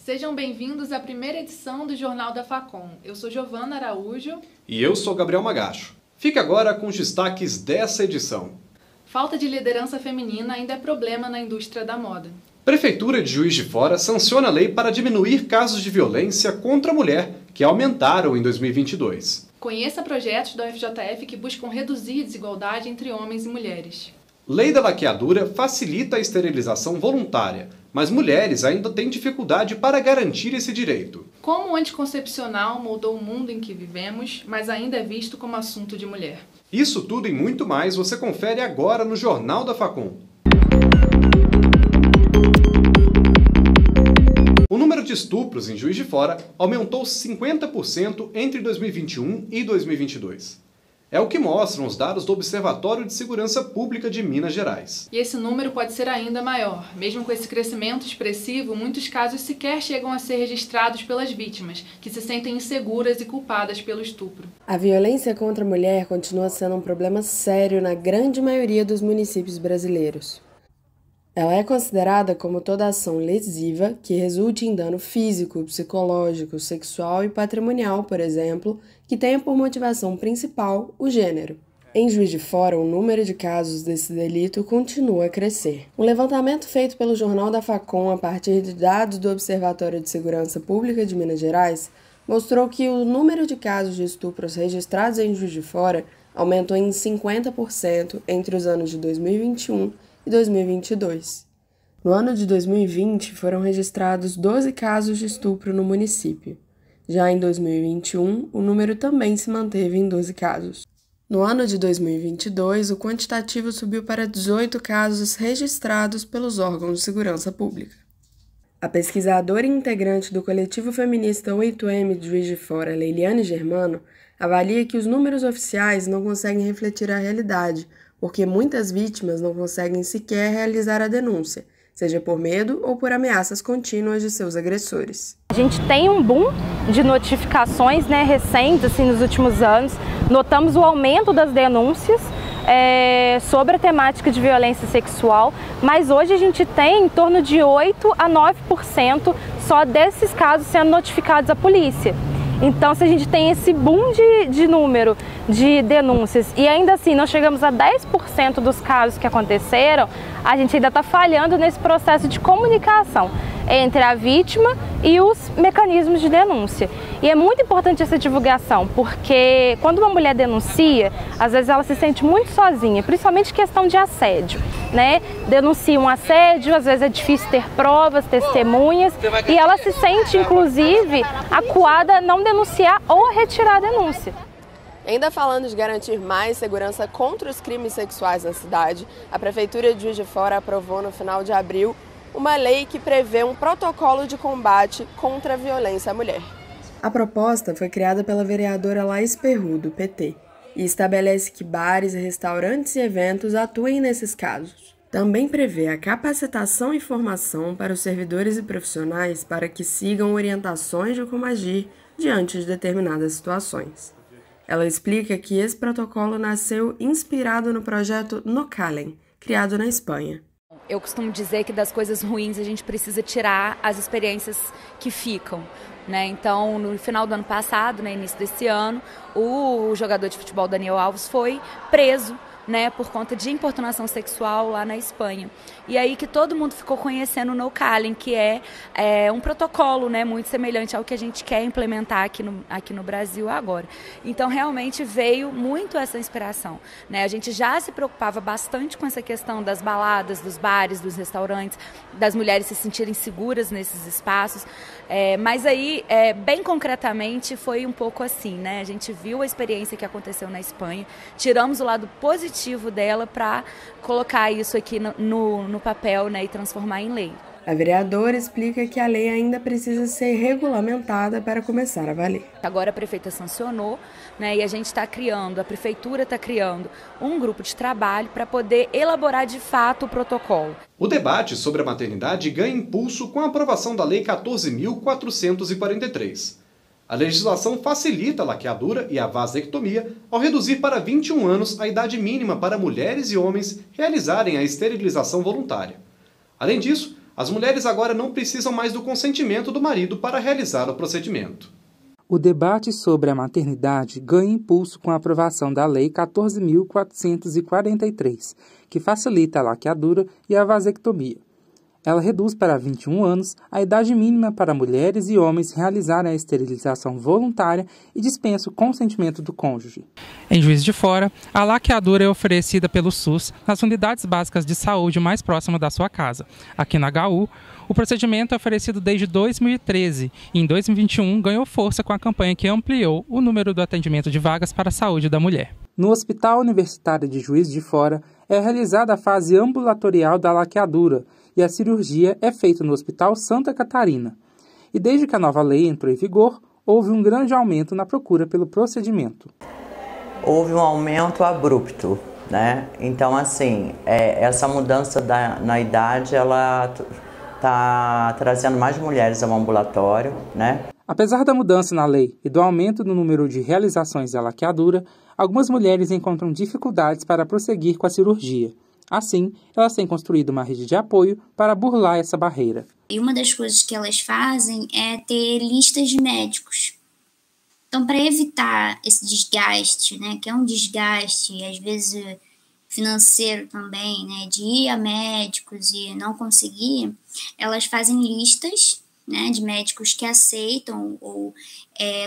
Sejam bem-vindos à primeira edição do Jornal da Facom. Eu sou Giovana Araújo. E eu sou Gabriel Magacho. Fique agora com os destaques dessa edição. Falta de liderança feminina ainda é problema na indústria da moda. Prefeitura de Juiz de Fora sanciona a lei para diminuir casos de violência contra a mulher, que aumentaram em 2022. Conheça projetos da UFJF que buscam reduzir a desigualdade entre homens e mulheres. Lei da laqueadura facilita a esterilização voluntária, mas mulheres ainda têm dificuldade para garantir esse direito. Como o anticoncepcional moldou o mundo em que vivemos, mas ainda é visto como assunto de mulher. Isso tudo e muito mais você confere agora no Jornal da Facom. O número de estupros em Juiz de Fora aumentou 50% entre 2021 e 2022. É o que mostram os dados do Observatório de Segurança Pública de Minas Gerais. E esse número pode ser ainda maior. Mesmo com esse crescimento expressivo, muitos casos sequer chegam a ser registrados pelas vítimas, que se sentem inseguras e culpadas pelo estupro. A violência contra a mulher continua sendo um problema sério na grande maioria dos municípios brasileiros. Ela é considerada como toda ação lesiva que resulte em dano físico, psicológico, sexual e patrimonial, por exemplo, que tenha por motivação principal o gênero. Em Juiz de Fora, o número de casos desse delito continua a crescer. Um levantamento feito pelo Jornal da Facom a partir de dados do Observatório de Segurança Pública de Minas Gerais mostrou que o número de casos de estupros registrados em Juiz de Fora aumentou em 50% entre os anos de 2021 e 2022. No ano de 2020, foram registrados 12 casos de estupro no município. Já em 2021, o número também se manteve em 12 casos. No ano de 2022, o quantitativo subiu para 18 casos registrados pelos órgãos de segurança pública. A pesquisadora e integrante do coletivo feminista 8M de Juiz de Fora, Leiliane Germano, avalia que os números oficiais não conseguem refletir a realidade, porque muitas vítimas não conseguem sequer realizar a denúncia, seja por medo ou por ameaças contínuas de seus agressores. A gente tem um boom de notificações recentes, assim, nos últimos anos. Notamos o aumento das denúncias sobre a temática de violência sexual, mas hoje a gente tem em torno de 8 a 9% só desses casos sendo notificados à polícia. Então, se a gente tem esse boom de número de denúncias e ainda assim não chegamos a 10% dos casos que aconteceram, a gente ainda está falhando nesse processo de comunicação entre a vítima e os mecanismos de denúncia. E é muito importante essa divulgação, porque quando uma mulher denuncia, às vezes ela se sente muito sozinha, principalmente questão de assédio, né? Denuncia um assédio, às vezes é difícil ter provas, testemunhas, e ela se sente, inclusive, acuada a não denunciar ou a retirar a denúncia. Ainda falando de garantir mais segurança contra os crimes sexuais na cidade, a Prefeitura de Juiz de Fora aprovou no final de abril uma lei que prevê um protocolo de combate contra a violência à mulher. A proposta foi criada pela vereadora Laís Perru, do PT, e estabelece que bares, restaurantes e eventos atuem nesses casos. Também prevê a capacitação e formação para os servidores e profissionais para que sigam orientações de como agir diante de determinadas situações. Ela explica que esse protocolo nasceu inspirado no projeto No Calen, criado na Espanha. Eu costumo dizer que das coisas ruins a gente precisa tirar as experiências que ficam, né? Então, no final do ano passado, início desse ano, o jogador de futebol Daniel Alves foi preso, né, por conta de importunação sexual lá na Espanha. E aí que todo mundo ficou conhecendo o No Calen, que é um protocolo, né, muito semelhante ao que a gente quer implementar aqui no Brasil agora. Então, realmente veio muito essa inspiração, né? A gente já se preocupava bastante com essa questão das baladas, dos bares, dos restaurantes, das mulheres se sentirem seguras nesses espaços, mas aí, bem concretamente, foi um pouco assim, né? A gente viu a experiência que aconteceu na Espanha, tiramos o lado positivo dela para colocar isso aqui no papel, né, e transformar em lei. A vereadora explica que a lei ainda precisa ser regulamentada para começar a valer. Agora a prefeita sancionou, né, e a prefeitura está criando um grupo de trabalho para poder elaborar de fato o protocolo. O debate sobre a maternidade ganha impulso com a aprovação da Lei 14.443. A legislação facilita a laqueadura e a vasectomia ao reduzir para 21 anos a idade mínima para mulheres e homens realizarem a esterilização voluntária. Além disso, As mulheres agora não precisam mais do consentimento do marido para realizar o procedimento. O debate sobre a maternidade ganha impulso com a aprovação da Lei 14.443, que facilita a laqueadura e a vasectomia. Ela reduz para 21 anos a idade mínima para mulheres e homens realizarem a esterilização voluntária e dispensa o consentimento do cônjuge. Em Juiz de Fora, a laqueadura é oferecida pelo SUS nas unidades básicas de saúde mais próximas da sua casa. Aqui na HU, o procedimento é oferecido desde 2013 e em 2021 ganhou força com a campanha que ampliou o número do atendimento de vagas para a saúde da mulher. No Hospital Universitário de Juiz de Fora, é realizada a fase ambulatorial da laqueadura e a cirurgia é feita no Hospital Santa Catarina. E desde que a nova lei entrou em vigor, houve um grande aumento na procura pelo procedimento. Houve um aumento abrupto, né? Então, assim, essa mudança na idade, ela está trazendo mais mulheres ao ambulatório, né? Apesar da mudança na lei e do aumento no número de realizações da laqueadura, algumas mulheres encontram dificuldades para prosseguir com a cirurgia. Assim, elas têm construído uma rede de apoio para burlar essa barreira. E uma das coisas que elas fazem é ter listas de médicos. Então, para evitar esse desgaste, né, que é um desgaste, às vezes financeiro também, né, de ir a médicos e não conseguir, elas fazem listas, né, de médicos que aceitam ou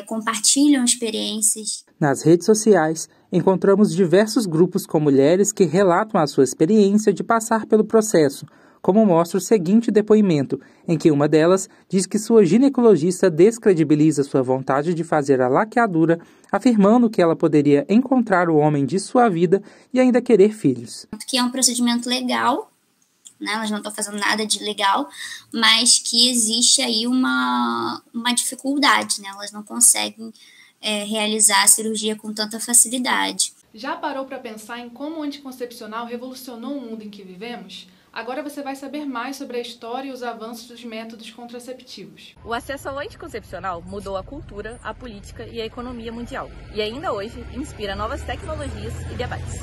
compartilham experiências. Nas redes sociais, encontramos diversos grupos com mulheres que relatam a sua experiência de passar pelo processo, como mostra o seguinte depoimento, em que uma delas diz que sua ginecologista descredibiliza sua vontade de fazer a laqueadura, afirmando que ela poderia encontrar o homem de sua vida e ainda querer filhos. Que é um procedimento legal, né? Elas não estão fazendo nada de legal, mas que existe aí uma dificuldade, né? Elas não conseguem realizar a cirurgia com tanta facilidade. Já parou para pensar em como o anticoncepcional revolucionou o mundo em que vivemos? Agora você vai saber mais sobre a história e os avanços dos métodos contraceptivos. O acesso ao anticoncepcional mudou a cultura, a política e a economia mundial. E ainda hoje inspira novas tecnologias e debates.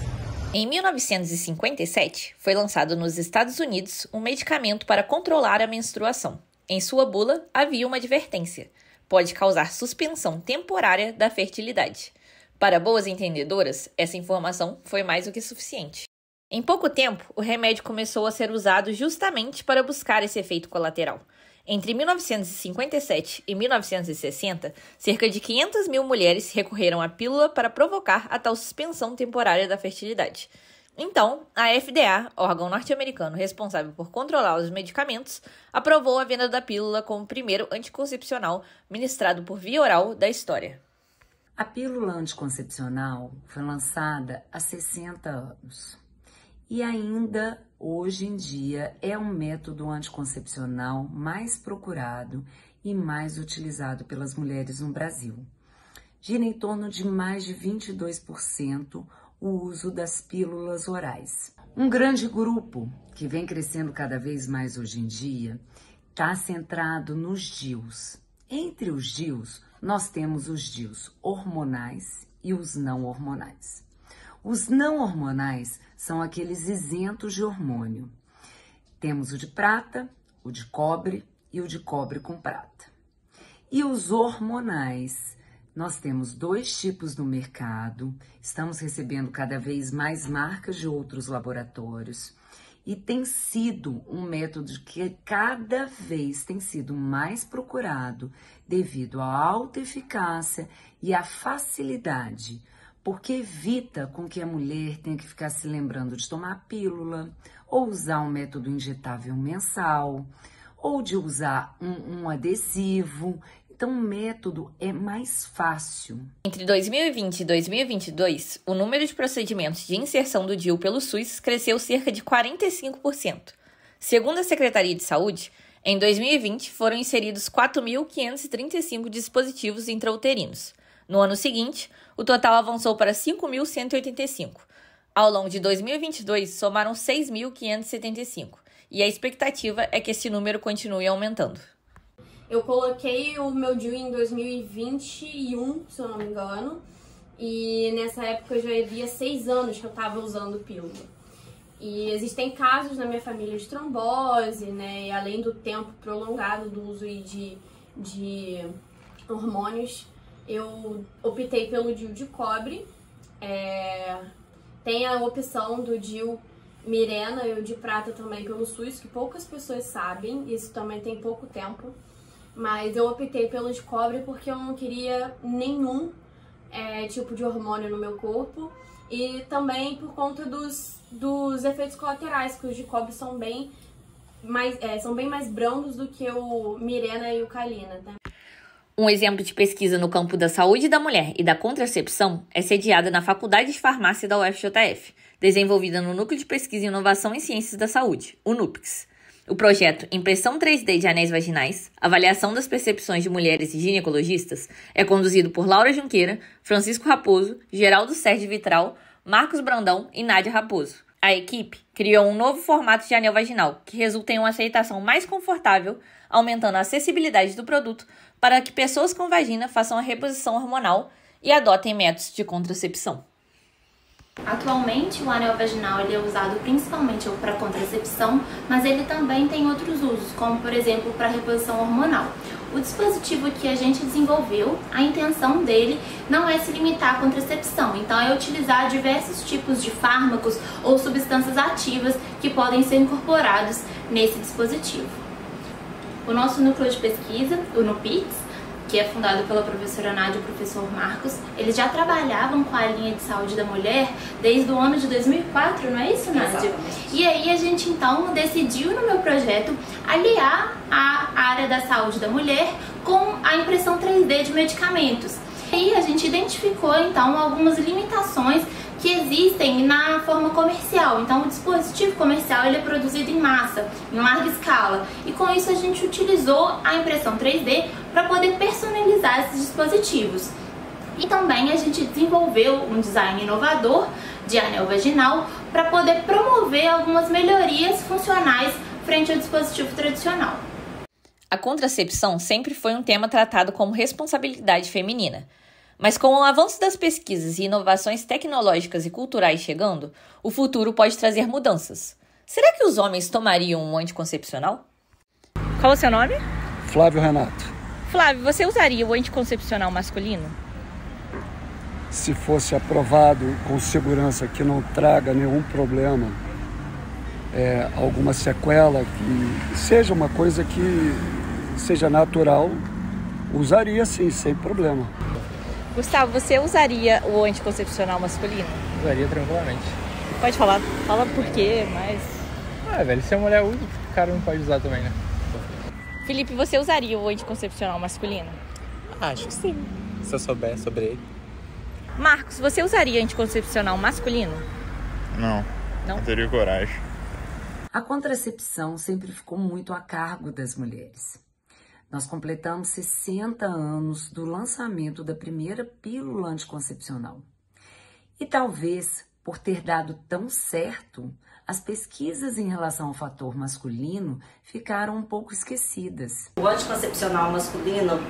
Em 1957, foi lançado nos Estados Unidos um medicamento para controlar a menstruação. Em sua bula, havia uma advertência. Pode causar suspensão temporária da fertilidade. Para boas entendedoras, essa informação foi mais do que suficiente. Em pouco tempo, o remédio começou a ser usado justamente para buscar esse efeito colateral. Entre 1957 e 1960, cerca de 500 mil mulheres recorreram à pílula para provocar a tal suspensão temporária da fertilidade. Então, a FDA, órgão norte-americano responsável por controlar os medicamentos, aprovou a venda da pílula como o primeiro anticoncepcional ministrado por via oral da história. A pílula anticoncepcional foi lançada há 60 anos e ainda, hoje em dia, é um método anticoncepcional mais procurado e mais utilizado pelas mulheres no Brasil. Gira em torno de mais de 22% o uso das pílulas orais. Um grande grupo, que vem crescendo cada vez mais hoje em dia, está centrado nos DIUs. Entre os DIUs, nós temos os DIUs hormonais e os não hormonais. Os não hormonais são aqueles isentos de hormônio. Temos o de prata, o de cobre e o de cobre com prata. E os hormonais, nós temos 2 tipos no mercado, estamos recebendo cada vez mais marcas de outros laboratórios e tem sido um método que cada vez tem sido mais procurado devido à alta eficácia e à facilidade, porque evita com que a mulher tenha que ficar se lembrando de tomar a pílula ou usar um método injetável mensal ou de usar um adesivo. Então, o método é mais fácil. Entre 2020 e 2022, o número de procedimentos de inserção do DIU pelo SUS cresceu cerca de 45%. Segundo a Secretaria de Saúde, em 2020 foram inseridos 4.535 dispositivos intrauterinos. No ano seguinte, o total avançou para 5.185. Ao longo de 2022, somaram 6.575. E a expectativa é que esse número continue aumentando. Eu coloquei o meu DIU em 2021, se eu não me engano, e nessa época já havia 6 anos que eu estava usando pílula. E existem casos na minha família de trombose, né? E além do tempo prolongado do uso de hormônios, eu optei pelo DIU de cobre. Tem a opção do DIU Mirena e o de prata também pelo SUS, que poucas pessoas sabem, isso também tem pouco tempo. Mas eu optei pelo de cobre porque eu não queria nenhum tipo de hormônio no meu corpo. E também por conta dos efeitos colaterais, que os de cobre são bem mais brandos do que o Mirena e o Kalina, né? Um exemplo de pesquisa no campo da saúde da mulher e da contracepção é sediada na Faculdade de Farmácia da UFJF, desenvolvida no Núcleo de Pesquisa e Inovação em Ciências da Saúde, o NUPES. O projeto Impressão 3D de Anéis Vaginais, Avaliação das Percepções de Mulheres e Ginecologistas, é conduzido por Laura Junqueira, Francisco Raposo, Geraldo Sérgio Vitral, Marcos Brandão e Nádia Raposo. A equipe criou um novo formato de anel vaginal, que resulta em uma aceitação mais confortável, aumentando a acessibilidade do produto para que pessoas com vagina façam a reposição hormonal e adotem métodos de contracepção. Atualmente, o anel vaginal ele é usado principalmente para contracepção, mas ele também tem outros usos, como por exemplo para reposição hormonal. O dispositivo que a gente desenvolveu, a intenção dele não é se limitar à contracepção, então é utilizar diversos tipos de fármacos ou substâncias ativas que podem ser incorporados nesse dispositivo. O nosso núcleo de pesquisa, o NUPES, que é fundado pela professora Nádia e o professor Marcos, eles já trabalhavam com a linha de saúde da mulher desde o ano de 2004, não é isso, Nádia? Exatamente. E aí a gente então decidiu no meu projeto aliar a área da saúde da mulher com a impressão 3D de medicamentos. E aí a gente identificou então algumas limitações que existem na forma comercial. Então o dispositivo comercial ele é produzido em massa, em larga escala, e com isso a gente utilizou a impressão 3D para poder personalizar esses dispositivos. E também a gente desenvolveu um design inovador de anel vaginal para poder promover algumas melhorias funcionais frente ao dispositivo tradicional. A contracepção sempre foi um tema tratado como responsabilidade feminina. Mas com o avanço das pesquisas e inovações tecnológicas e culturais chegando, o futuro pode trazer mudanças. Será que os homens tomariam um anticoncepcional? Qual é o seu nome? Flávio Renato. Flávio, você usaria o anticoncepcional masculino? Se fosse aprovado com segurança, que não traga nenhum problema, alguma sequela, que seja uma coisa que seja natural, usaria sim, sem problema. Gustavo, você usaria o anticoncepcional masculino? Usaria tranquilamente. Pode falar, fala por quê, mas... velho, se a mulher usa, o cara não pode usar também, né? Felipe, você usaria o anticoncepcional masculino? Acho que sim, se eu souber sobre ele. Marcos, você usaria anticoncepcional masculino? Não, não teria coragem. A contracepção sempre ficou muito a cargo das mulheres. Nós completamos 60 anos do lançamento da primeira pílula anticoncepcional. E talvez, por ter dado tão certo, as pesquisas em relação ao fator masculino ficaram um pouco esquecidas. O anticoncepcional masculino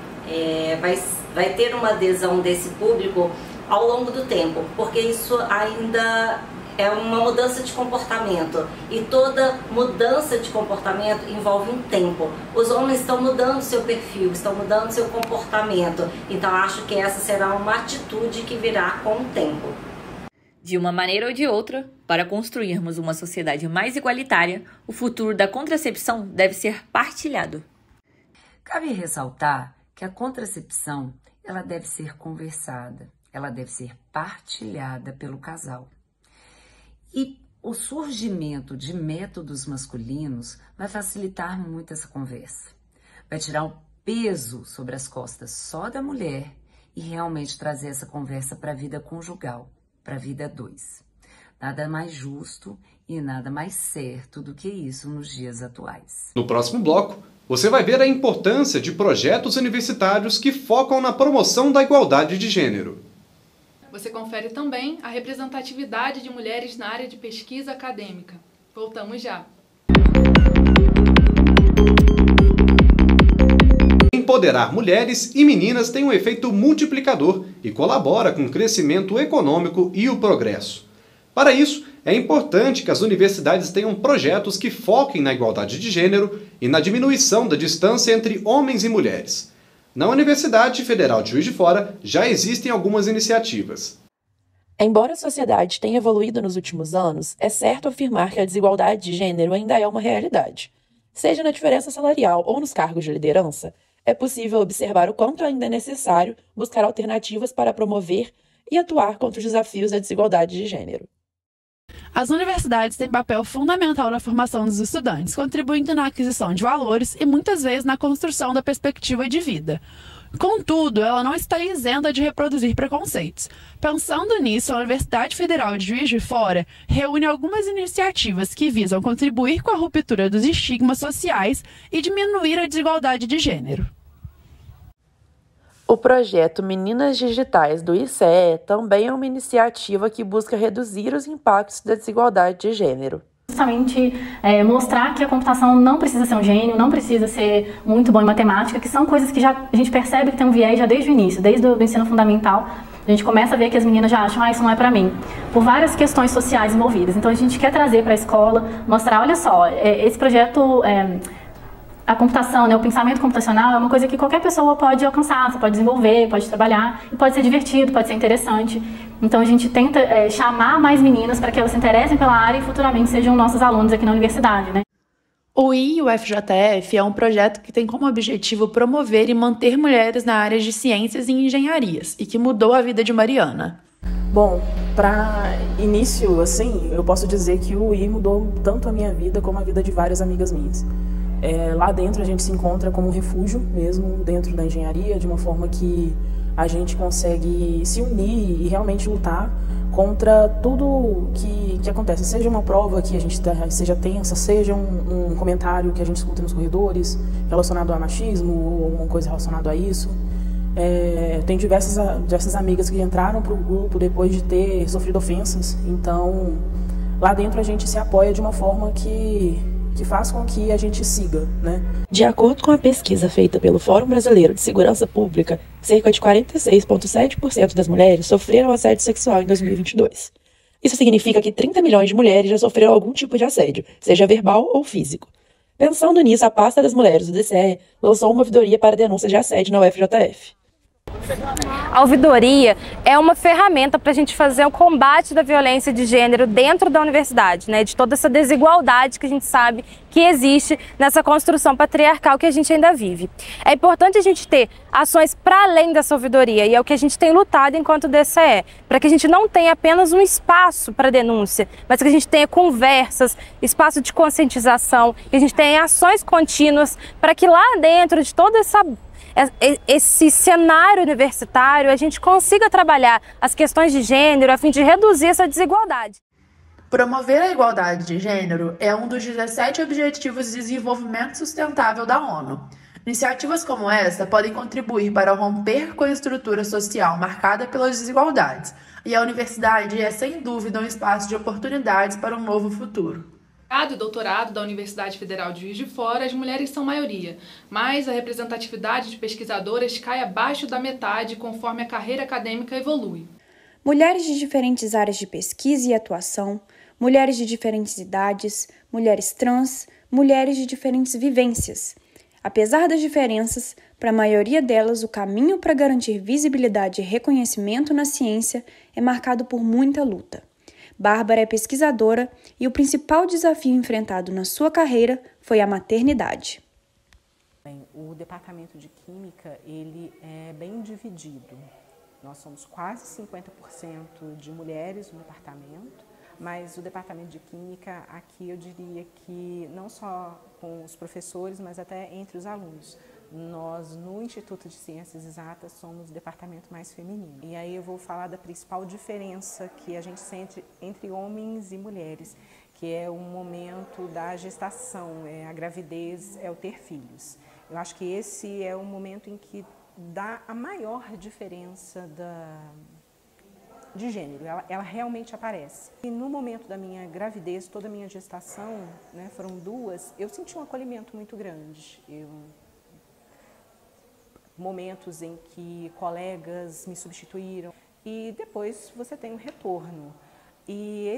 vai ter uma adesão desse público ao longo do tempo, porque isso ainda é uma mudança de comportamento, e toda mudança de comportamento envolve um tempo. Os homens estão mudando seu perfil, estão mudando seu comportamento, então acho que essa será uma atitude que virá com o tempo. De uma maneira ou de outra, para construirmos uma sociedade mais igualitária, o futuro da contracepção deve ser partilhado. Cabe ressaltar que a contracepção ela deve ser conversada, ela deve ser partilhada pelo casal. E o surgimento de métodos masculinos vai facilitar muito essa conversa. Vai tirar o peso sobre as costas só da mulher e realmente trazer essa conversa para a vida conjugal, para a vida dois. Nada mais justo e nada mais certo do que isso nos dias atuais. No próximo bloco, você vai ver a importância de projetos universitários que focam na promoção da igualdade de gênero. Você confere também a representatividade de mulheres na área de pesquisa acadêmica. Voltamos já. Empoderar mulheres e meninas tem um efeito multiplicador e colabora com o crescimento econômico e o progresso. Para isso, É importante que as universidades tenham projetos que foquem na igualdade de gênero e na diminuição da distância entre homens e mulheres. Na Universidade Federal de Juiz de Fora já existem algumas iniciativas. Embora a sociedade tenha evoluído nos últimos anos, é certo afirmar que a desigualdade de gênero ainda é uma realidade. Seja na diferença salarial ou nos cargos de liderança, é possível observar o quanto ainda é necessário buscar alternativas para promover e atuar contra os desafios da desigualdade de gênero. As universidades têm papel fundamental na formação dos estudantes, contribuindo na aquisição de valores e muitas vezes na construção da perspectiva de vida. Contudo, ela não está isenta de reproduzir preconceitos. Pensando nisso, a Universidade Federal de Juiz de Fora reúne algumas iniciativas que visam contribuir com a ruptura dos estigmas sociais e diminuir a desigualdade de gênero. O projeto Meninas Digitais do ICE também é uma iniciativa que busca reduzir os impactos da desigualdade de gênero. Justamente mostrar que a computação não precisa ser um gênio, não precisa ser muito bom em matemática, que são coisas que já a gente percebe que tem um viés já desde o início, desde o ensino fundamental. A gente começa a ver que as meninas já acham, isso não é pra mim, por várias questões sociais envolvidas. Então a gente quer trazer para a escola, mostrar, olha só, esse projeto... A computação, o pensamento computacional é uma coisa que qualquer pessoa pode alcançar, você pode desenvolver, pode trabalhar, e pode ser divertido, pode ser interessante. Então a gente tenta chamar mais meninas para que elas se interessem pela área e futuramente sejam nossos alunos aqui na universidade, né? O IUFJF é um projeto que tem como objetivo promover e manter mulheres na área de ciências e engenharias, e que mudou a vida de Mariana. Bom, para início, assim, eu posso dizer que o UI mudou tanto a minha vida como a vida de várias amigas minhas. Lá dentro a gente se encontra como um refúgio mesmo, dentro da engenharia, de uma forma que a gente consegue se unir e realmente lutar contra tudo que acontece. Seja uma prova que a gente seja tensa, seja um comentário que a gente escuta nos corredores relacionado a machismo ou alguma coisa relacionada a isso. Tem diversas amigas que entraram para o grupo depois de ter sofrido ofensas. Então, lá dentro a gente se apoia de uma forma que faz com que a gente siga, né? De acordo com a pesquisa feita pelo Fórum Brasileiro de Segurança Pública, cerca de 46,7% das mulheres sofreram assédio sexual em 2022. Isso significa que 30 milhões de mulheres já sofreram algum tipo de assédio, seja verbal ou físico. Pensando nisso, a pasta das mulheres do DCE lançou uma ouvidoria para denúncias de assédio na UFJF. A ouvidoria é uma ferramenta para a gente fazer o combate da violência de gênero dentro da universidade, né? De toda essa desigualdade que a gente sabe que existe nessa construção patriarcal que a gente ainda vive. É importante a gente ter ações para além dessa ouvidoria, e é o que a gente tem lutado enquanto DCE, para que a gente não tenha apenas um espaço para denúncia, mas que a gente tenha conversas, espaço de conscientização, que a gente tenha ações contínuas para que lá dentro de toda esse cenário universitário, a gente consiga trabalhar as questões de gênero a fim de reduzir essa desigualdade. Promover a igualdade de gênero é um dos 17 Objetivos de Desenvolvimento Sustentável da ONU. Iniciativas como essa podem contribuir para romper com a estrutura social marcada pelas desigualdades, e a universidade é, sem dúvida, um espaço de oportunidades para um novo futuro. No e doutorado da Universidade Federal de Juiz de Fora, as mulheres são maioria, mas a representatividade de pesquisadoras cai abaixo da metade conforme a carreira acadêmica evolui. Mulheres de diferentes áreas de pesquisa e atuação, mulheres de diferentes idades, mulheres trans, mulheres de diferentes vivências. Apesar das diferenças, para a maioria delas o caminho para garantir visibilidade e reconhecimento na ciência é marcado por muita luta. Bárbara é pesquisadora e o principal desafio enfrentado na sua carreira foi a maternidade. O departamento de Química ele é bem dividido. Nós somos quase 50% de mulheres no departamento, mas o departamento de Química aqui eu diria que não só com os professores, mas até entre os alunos. Nós, no Instituto de Ciências Exatas, somos o departamento mais feminino. E aí eu vou falar da principal diferença que a gente sente entre homens e mulheres, que é o momento da gestação, a gravidez, é o ter filhos. Eu acho que esse é o momento em que dá a maior diferença de gênero, ela realmente aparece. E no momento da minha gravidez, toda a minha gestação, né, foram 2, eu senti um acolhimento muito grande. Momentos em que colegas me substituíram e depois você tem um retorno. E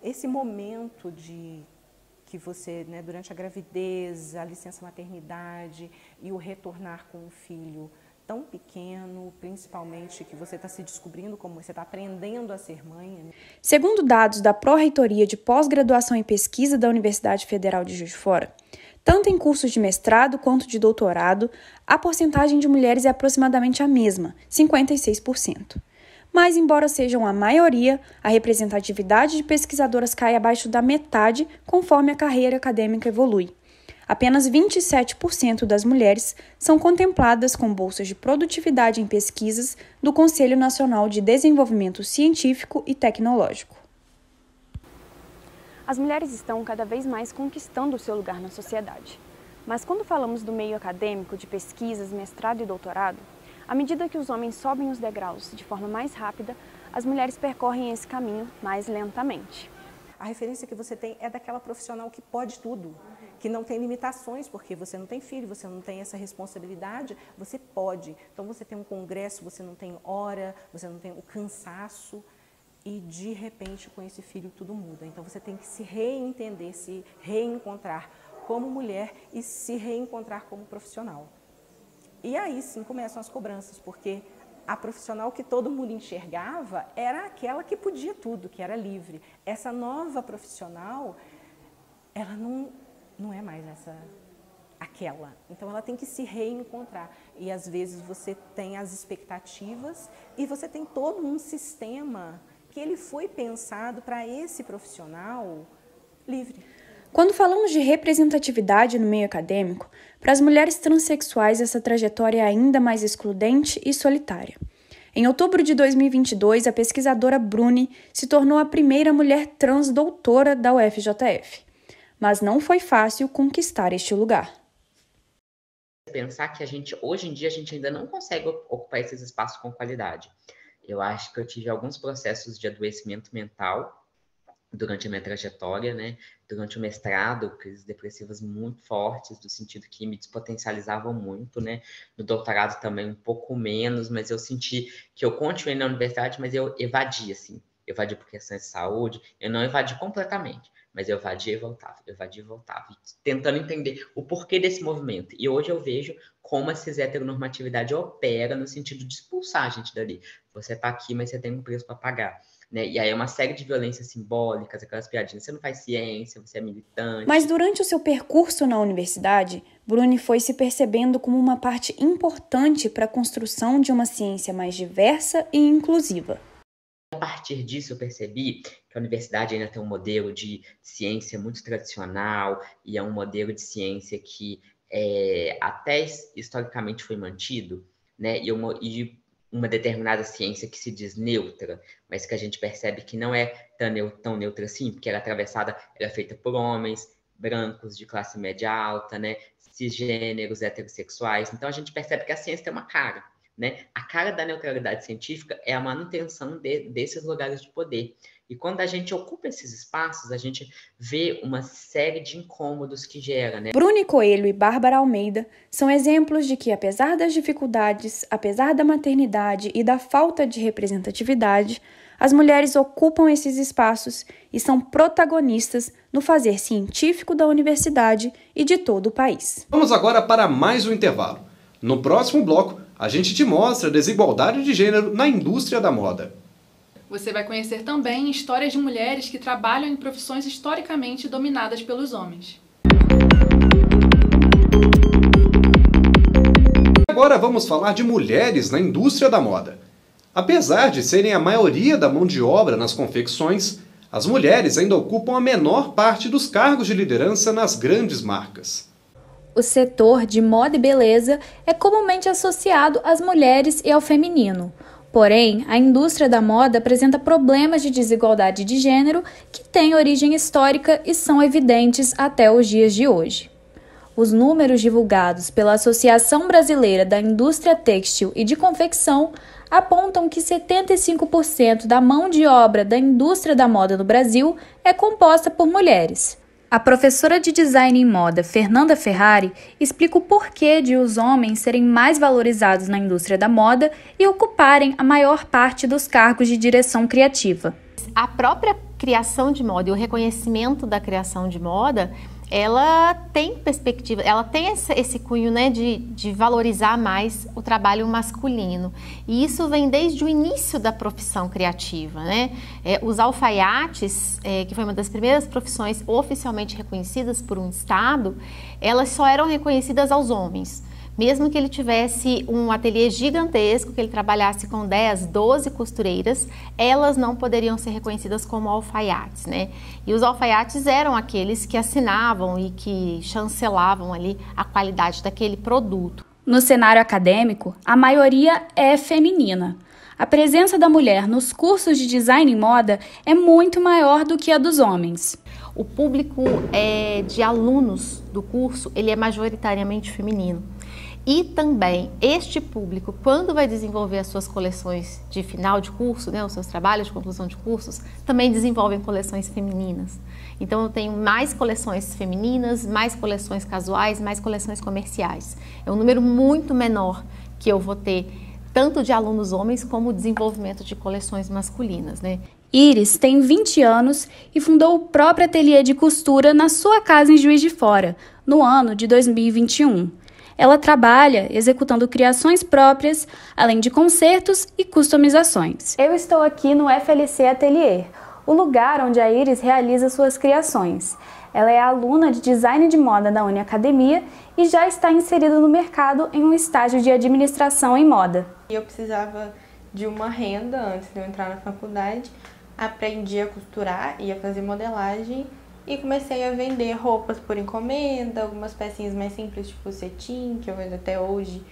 esse momento que você, né, durante a gravidez, a licença maternidade e o retornar com o filho tão pequeno, principalmente que você está se descobrindo como você está aprendendo a ser mãe. Né? Segundo dados da Pró-Reitoria de Pós-Graduação e Pesquisa da Universidade Federal de Juiz de Fora, tanto em cursos de mestrado quanto de doutorado, a porcentagem de mulheres é aproximadamente a mesma, 56%. Mas, embora sejam a maioria, a representatividade de pesquisadoras cai abaixo da metade conforme a carreira acadêmica evolui. Apenas 27% das mulheres são contempladas com bolsas de produtividade em pesquisas do Conselho Nacional de Desenvolvimento Científico e Tecnológico. As mulheres estão cada vez mais conquistando o seu lugar na sociedade. Mas quando falamos do meio acadêmico, de pesquisas, mestrado e doutorado, à medida que os homens sobem os degraus de forma mais rápida, as mulheres percorrem esse caminho mais lentamente. A referência que você tem é daquela profissional que pode tudo, que não tem limitações, porque você não tem filho, você não tem essa responsabilidade, você pode. Então você tem um congresso, você não tem hora, você não tem o cansaço e de repente com esse filho tudo muda. Então você tem que se reentender, se reencontrar como mulher e se reencontrar como profissional. E aí sim começam as cobranças, porque a profissional que todo mundo enxergava era aquela que podia tudo, que era livre. Essa nova profissional, ela não é mais aquela. Então ela tem que se reencontrar. E às vezes você tem as expectativas e você tem todo um sistema que ele foi pensado para esse profissional livre. Quando falamos de representatividade no meio acadêmico, para as mulheres transexuais essa trajetória é ainda mais excludente e solitária. Em outubro de 2022, a pesquisadora Bruni se tornou a primeira mulher trans doutora da UFJF. Mas não foi fácil conquistar este lugar. Pensar que hoje em dia, a gente ainda não consegue ocupar esses espaços com qualidade. Eu acho que eu tive alguns processos de adoecimento mental durante a minha trajetória, né? Durante o mestrado, crises depressivas muito fortes, do sentido que me despotencializavam muito, né? No doutorado também um pouco menos, mas eu senti que eu continuei na universidade, mas eu evadi, assim. Evadi por questões de saúde, eu não evadi completamente, mas eu evadia e voltava, tentando entender o porquê desse movimento. E hoje eu vejo como a cis-heteronormatividade opera no sentido de expulsar a gente dali. Você tá aqui, mas você tem um preço para pagar. Né? E aí é uma série de violências simbólicas, aquelas piadinhas, você não faz ciência, você é militante. Mas durante o seu percurso na universidade, Bruni foi se percebendo como uma parte importante para a construção de uma ciência mais diversa e inclusiva. A partir disso eu percebi que a universidade ainda tem um modelo de ciência muito tradicional e é um modelo de ciência que até historicamente foi mantido, né? E uma determinada ciência que se diz neutra, mas que a gente percebe que não é tão neutra assim, porque ela é feita por homens brancos de classe média alta, né, cisgêneros, heterossexuais. Então a gente percebe que a ciência tem uma cara, né? A cara da neutralidade científica é a manutenção desses lugares de poder. E quando a gente ocupa esses espaços, a gente vê uma série de incômodos que gera, né? Bruni Coelho e Bárbara Almeida são exemplos de que, apesar das dificuldades, apesar da maternidade e da falta de representatividade, as mulheres ocupam esses espaços e são protagonistas no fazer científico da universidade e de todo o país. Vamos agora para mais um intervalo. No próximo bloco, a gente te mostra a desigualdade de gênero na indústria da moda. Você vai conhecer também histórias de mulheres que trabalham em profissões historicamente dominadas pelos homens. Agora vamos falar de mulheres na indústria da moda. Apesar de serem a maioria da mão de obra nas confecções, as mulheres ainda ocupam a menor parte dos cargos de liderança nas grandes marcas. O setor de moda e beleza é comumente associado às mulheres e ao feminino. Porém, a indústria da moda apresenta problemas de desigualdade de gênero que têm origem histórica e são evidentes até os dias de hoje. Os números divulgados pela Associação Brasileira da Indústria Têxtil e de Confecção apontam que 75% da mão de obra da indústria da moda no Brasil é composta por mulheres. A professora de design em moda, Fernanda Ferrari, explica o porquê de os homens serem mais valorizados na indústria da moda e ocuparem a maior parte dos cargos de direção criativa. A própria criação de moda e o reconhecimento da criação de moda, ela tem perspectiva, ela tem esse cunho, né, de valorizar mais o trabalho masculino. E isso vem desde o início da profissão criativa, né? Os alfaiates, que foi uma das primeiras profissões oficialmente reconhecidas por um estado, elas só eram reconhecidas aos homens. Mesmo que ele tivesse um ateliê gigantesco, que ele trabalhasse com 10, 12 costureiras, elas não poderiam ser reconhecidas como alfaiates, né? E os alfaiates eram aqueles que assinavam e que chancelavam ali a qualidade daquele produto. No cenário acadêmico, a maioria é feminina. A presença da mulher nos cursos de design e moda é muito maior do que a dos homens. O público de alunos do curso, ele é majoritariamente feminino. E também este público, quando vai desenvolver as suas coleções de final de curso, né, os seus trabalhos de conclusão de cursos, também desenvolvem coleções femininas. Então eu tenho mais coleções femininas, mais coleções casuais, mais coleções comerciais. É um número muito menor que eu vou ter, tanto de alunos homens como o desenvolvimento de coleções masculinas, né? Iris tem 20 anos e fundou o próprio ateliê de costura na sua casa em Juiz de Fora, no ano de 2021. Ela trabalha executando criações próprias, além de concertos e customizações. Eu estou aqui no FLC Atelier, o lugar onde a Iris realiza suas criações. Ela é aluna de design de moda da Uniacademia e já está inserida no mercado em um estágio de administração em moda. Eu precisava de uma renda antes de eu entrar na faculdade, aprendi a costurar e a fazer modelagem e comecei a vender roupas por encomenda, algumas pecinhas mais simples, tipo cetim, que eu vendo até hoje,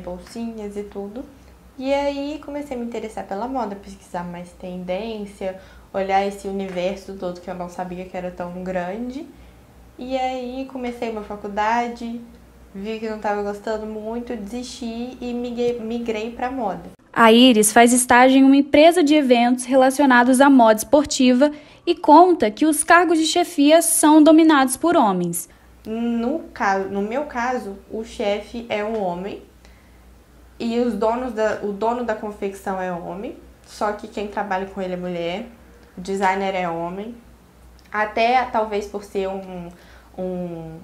bolsinhas e tudo. E aí comecei a me interessar pela moda, pesquisar mais tendência, olhar esse universo todo que eu não sabia que era tão grande. E aí comecei uma faculdade, vi que não estava gostando muito, desisti e migrei para moda. A Iris faz estágio em uma empresa de eventos relacionados à moda esportiva e conta que os cargos de chefia são dominados por homens. No meu caso, o chefe é um homem e o dono da confecção é homem, só que quem trabalha com ele é mulher, o designer é homem, até talvez por ser um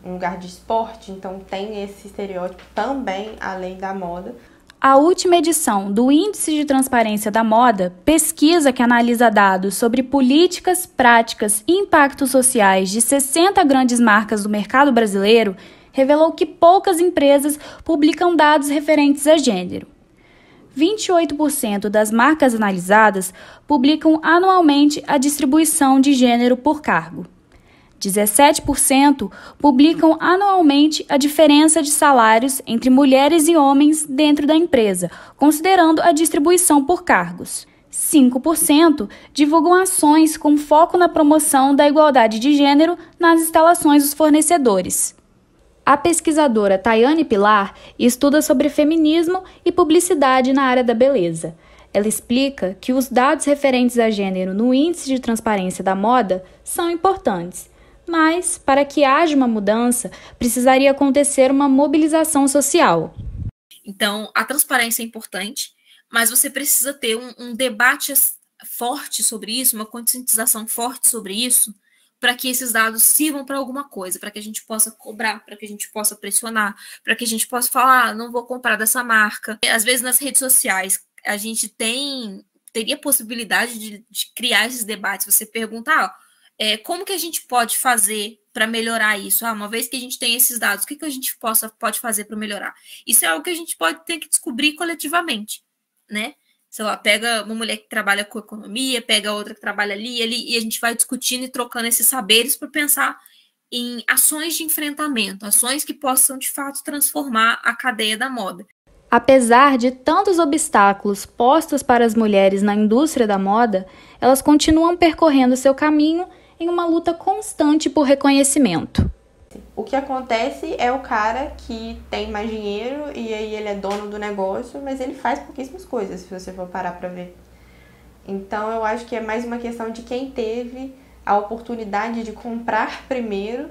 lugar de esporte, então tem esse estereótipo também, além da moda. A última edição do Índice de Transparência da Moda, pesquisa que analisa dados sobre políticas, práticas e impactos sociais de 60 grandes marcas do mercado brasileiro, revelou que poucas empresas publicam dados referentes a gênero. 28% das marcas analisadas publicam anualmente a distribuição de gênero por cargo. 17% publicam anualmente a diferença de salários entre mulheres e homens dentro da empresa, considerando a distribuição por cargos. 5% divulgam ações com foco na promoção da igualdade de gênero nas instalações dos fornecedores. A pesquisadora Tayane Pilar estuda sobre feminismo e publicidade na área da beleza. Ela explica que os dados referentes a gênero no Índice de Transparência da Moda são importantes, mas, para que haja uma mudança, precisaria acontecer uma mobilização social. Então, a transparência é importante, mas você precisa ter um debate forte sobre isso, uma conscientização forte sobre isso, para que esses dados sirvam para alguma coisa, para que a gente possa cobrar, para que a gente possa pressionar, para que a gente possa falar, não vou comprar dessa marca. Às vezes, nas redes sociais, a gente teria possibilidade de criar esses debates. Você pergunta, como que a gente pode fazer para melhorar isso? Uma vez que a gente tem esses dados, o que a gente pode fazer para melhorar? Isso é algo que a gente pode ter que descobrir coletivamente, né? Sei lá, pega uma mulher que trabalha com economia, pega outra que trabalha ali, e a gente vai discutindo e trocando esses saberes para pensar em ações de enfrentamento, ações que possam, de fato, transformar a cadeia da moda. Apesar de tantos obstáculos postos para as mulheres na indústria da moda, elas continuam percorrendo seu caminho em uma luta constante por reconhecimento. O que acontece é o cara que tem mais dinheiro e aí ele é dono do negócio, mas ele faz pouquíssimas coisas, se você for parar para ver. Então eu acho que é mais uma questão de quem teve a oportunidade de comprar primeiro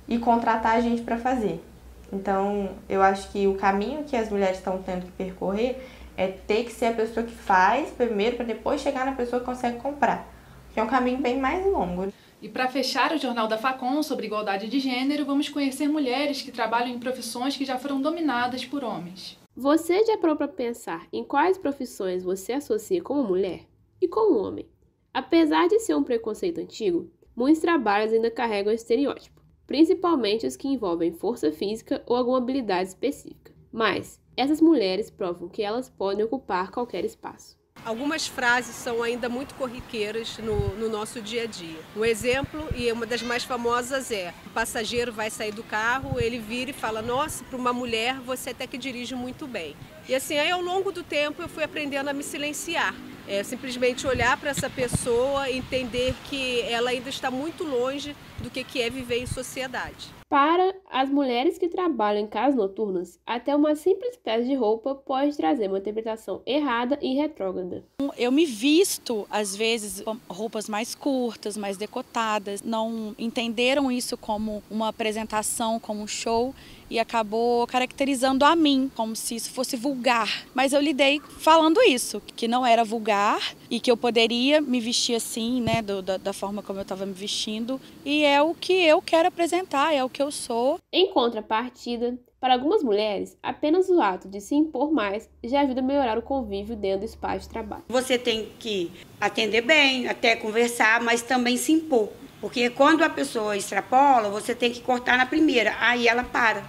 e contratar a gente para fazer. Então eu acho que o caminho que as mulheres estão tendo que percorrer é ter que ser a pessoa que faz primeiro para depois chegar na pessoa que consegue comprar. que é um caminho bem mais longo. E para fechar o Jornal da Facom sobre igualdade de gênero, vamos conhecer mulheres que trabalham em profissões que já foram dominadas por homens. Você já parou para pensar em quais profissões você associa como mulher e como homem? Apesar de ser um preconceito antigo, muitos trabalhos ainda carregam esse estereótipo, principalmente os que envolvem força física ou alguma habilidade específica. Mas essas mulheres provam que elas podem ocupar qualquer espaço. Algumas frases são ainda muito corriqueiras no nosso dia a dia. Um exemplo, e uma das mais famosas é: o passageiro vai sair do carro, ele vira e fala: nossa, para uma mulher você até que dirige muito bem. E assim, aí ao longo do tempo eu fui aprendendo a me silenciar. Simplesmente olhar para essa pessoa e entender que ela ainda está muito longe do que é viver em sociedade. Para as mulheres que trabalham em casas noturnas, até uma simples peça de roupa pode trazer uma interpretação errada e retrógrada. Eu me visto, às vezes, com roupas mais curtas, mais decotadas. Não entenderam isso como uma apresentação, como um show, e acabou caracterizando a mim, como se isso fosse vulgar. Mas eu lidei falando isso, que não era vulgar e que eu poderia me vestir assim, né, da forma como eu estava me vestindo. E é o que eu quero apresentar, é o que eu sou. Em contrapartida, para algumas mulheres, apenas o ato de se impor mais já ajuda a melhorar o convívio dentro do espaço de trabalho. Você tem que atender bem, até conversar, mas também se impor. Porque quando a pessoa extrapola, você tem que cortar na primeira, aí ela para.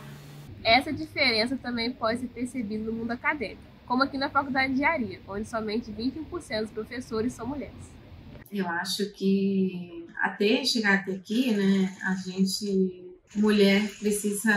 Essa diferença também pode ser percebida no mundo acadêmico, como aqui na Faculdade de Engenharia, onde somente 21% dos professores são mulheres. Eu acho que até chegar até aqui, né, a gente, mulher, precisa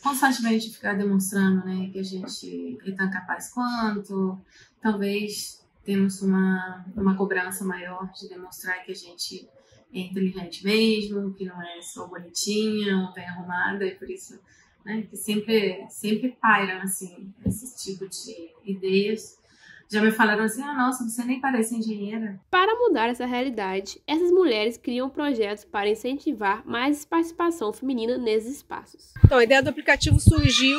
constantemente ficar demonstrando, né, que a gente é tão capaz quanto. Talvez temos uma cobrança maior de demonstrar que a gente é inteligente mesmo, que não é só bonitinha ou bem arrumada, e por isso, né, que sempre pairam assim, esse tipo de ideias. Já me falaram assim: nossa, você nem parece engenheira. Para mudar essa realidade, essas mulheres criam projetos para incentivar mais participação feminina nesses espaços. Então, a ideia do aplicativo surgiu,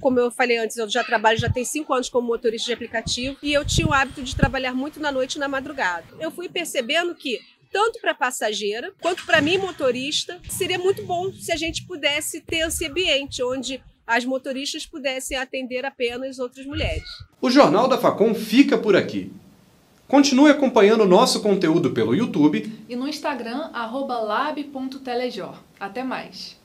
como eu falei antes, eu já trabalho, já tem 5 anos como motorista de aplicativo, e eu tinha o hábito de trabalhar muito na noite e na madrugada. Eu fui percebendo que tanto para passageira quanto para mim, motorista, seria muito bom se a gente pudesse ter esse ambiente onde as motoristas pudessem atender apenas outras mulheres. O Jornal da Facom fica por aqui. Continue acompanhando o nosso conteúdo pelo YouTube e no Instagram, @lab.telejor. Até mais!